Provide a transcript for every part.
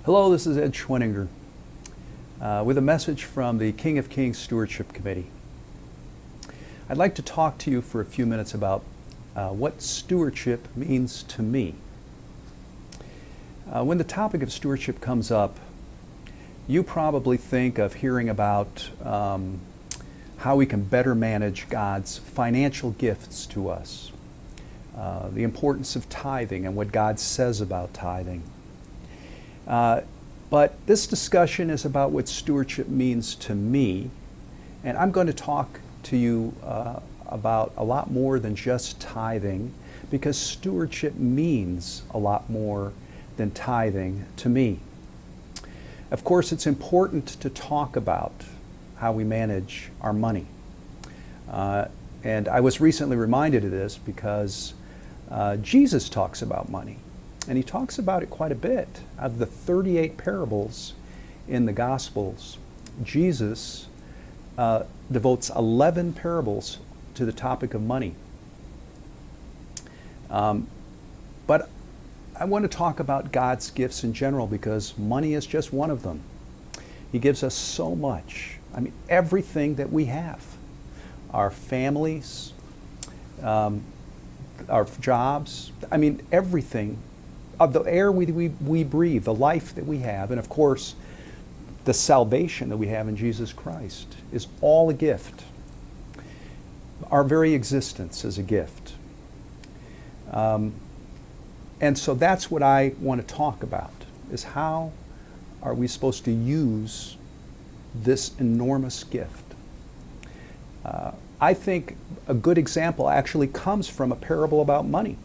Hello, this is Ed Schweninger with a message from the King of Kings Stewardship Committee. I'd like to talk to you for a few minutes about what stewardship means to me. When the topic of stewardship comes up, you probably think of hearing about how we can better manage God's financial gifts to us, the importance of tithing and what God says about tithing. But this discussion is about what stewardship means to me, and I'm going to talk to you about a lot more than just tithing, because stewardship means a lot more than tithing to me. Of course, it's important to talk about how we manage our money. And I was recently reminded of this because Jesus talks about money. And he talks about it quite a bit. Of the 38 parables in the Gospels, Jesus devotes 11 parables to the topic of money. But I want to talk about God's gifts in general because money is just one of them. He gives us so much. I mean, everything that we have. Our families, our jobs, I mean, everything. Of the air we breathe, the life that we have, and of course, the salvation that we have in Jesus Christ is all a gift. Our very existence is a gift. And so that's what I want to talk about, is how are we supposed to use this enormous gift. I think a good example actually comes from a parable about money.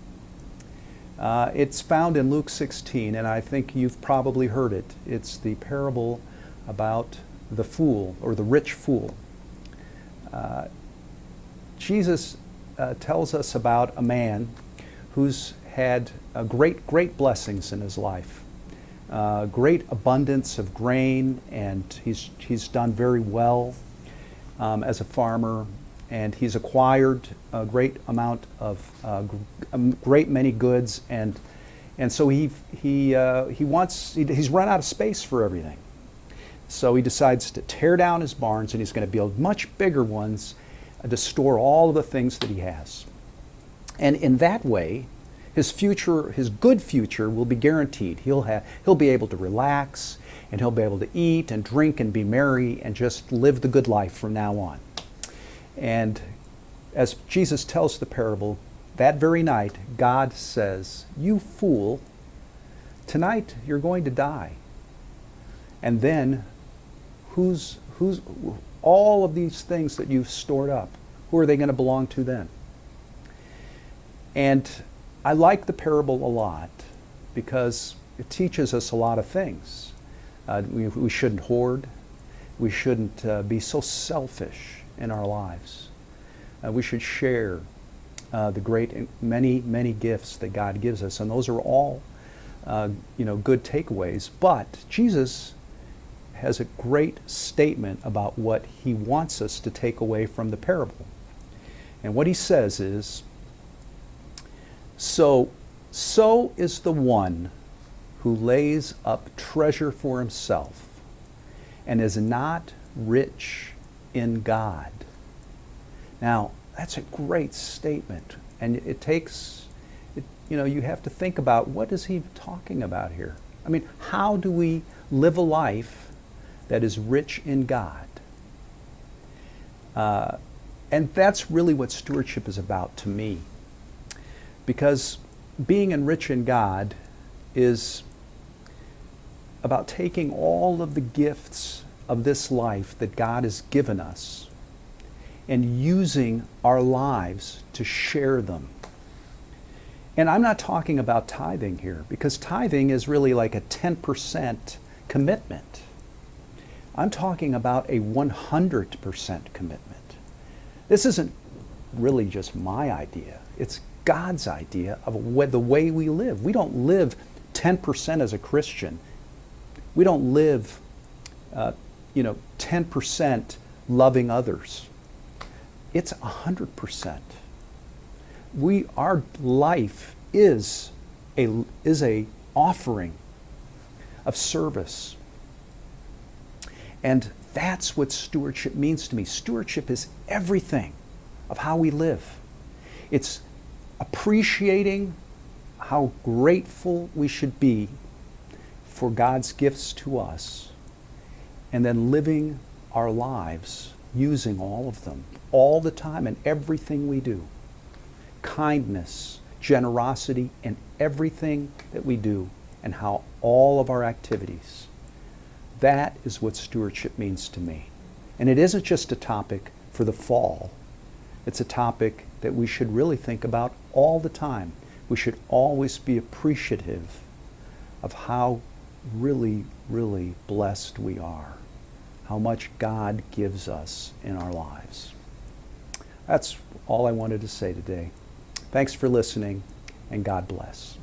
It's found in Luke 16, and I think you've probably heard it. It's the parable about the fool, or the rich fool. Jesus tells us about a man who's had great blessings in his life, great abundance of grain, and he's done very well as a farmer. And he's acquired a great amount of a great many goods, and so he's run out of space for everything. So he decides to tear down his barns, and he's going to build much bigger ones to store all of the things that he has. And in that way, his good future will be guaranteed. He'll be able to relax, and he'll be able to eat and drink and be merry and just live the good life from now on. And as Jesus tells the parable, that very night, God says, "You fool, tonight you're going to die." And then, who's all of these things that you've stored up, who are they going to belong to then? And I like the parable a lot because it teaches us a lot of things. We shouldn't hoard. We shouldn't be so selfish in our lives. We should share the great many gifts that God gives us, and those are all good takeaways. But Jesus has a great statement about what he wants us to take away from the parable. And what he says is, so is the one who lays up treasure for himself and is not rich in God. Now, that's a great statement, and it takes, you have to think about, what is he talking about here? I mean, how do we live a life that is rich in God? And that's really what stewardship is about to me, because being rich in God is about taking all of the gifts of this life that God has given us and using our lives to share them. And I'm not talking about tithing here, because tithing is really like a 10% commitment. I'm talking about a 100% commitment. This isn't really just my idea. It's God's idea of the way we live. We don't live 10% as a Christian. We don't live 10% loving others. It's 100%. Our life is a offering of service. And that's what stewardship means to me. Stewardship is everything of how we live. It's appreciating how grateful we should be for God's gifts to us, and then living our lives using all of them, all the time in everything we do. Kindness, generosity in everything that we do, and how all of our activities. That is what stewardship means to me. And it isn't just a topic for the fall. It's a topic that we should really think about all the time. We should always be appreciative of how really, really blessed we are, how much God gives us in our lives. That's all I wanted to say today. Thanks for listening, and God bless.